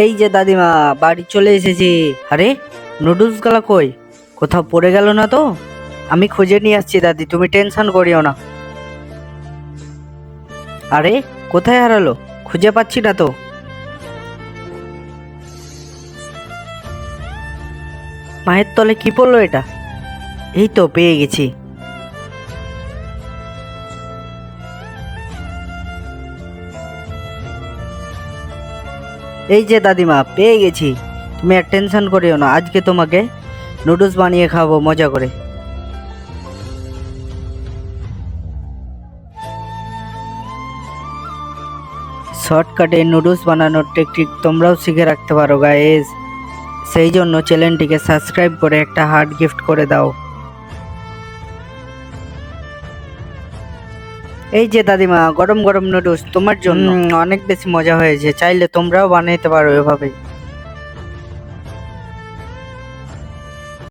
এই যে দাদিমা, বাড়ি চলে এসেছি। আরে, নুডলস গুলা কই? কোথাও পড়ে গেল না তো? আমি খুঁজে নিয়ে আসছি দাদি, তুমি টেনশন করিও না। আরে, কোথায় হারালো? খুঁজে পাচ্ছি না তো। মায়ের তলে কি পড়লো এটা? এই তো পেয়ে গেছি। এই যে দাদিমা, পেয়ে গেছি। তুমি আর টেনশন করিও না, আজকে তোমাকে নুডলস বানিয়ে খাওয়াবো মজা করে। শর্টকাটে নুডলস বানানোর টেকনিক তোমরাও শিখে রাখতে পারো গাইস। সেই জন্য চ্যানেলটিকে সাবস্ক্রাইব করে একটা হার্ট গিফট করে দাও। এই যে দাদিমা, গরম গরম নুডলস তোমার জন্য। অনেক বেশি মজা হয়েছে, চাইলে তোমরাও বানাইতে পারো এভাবে।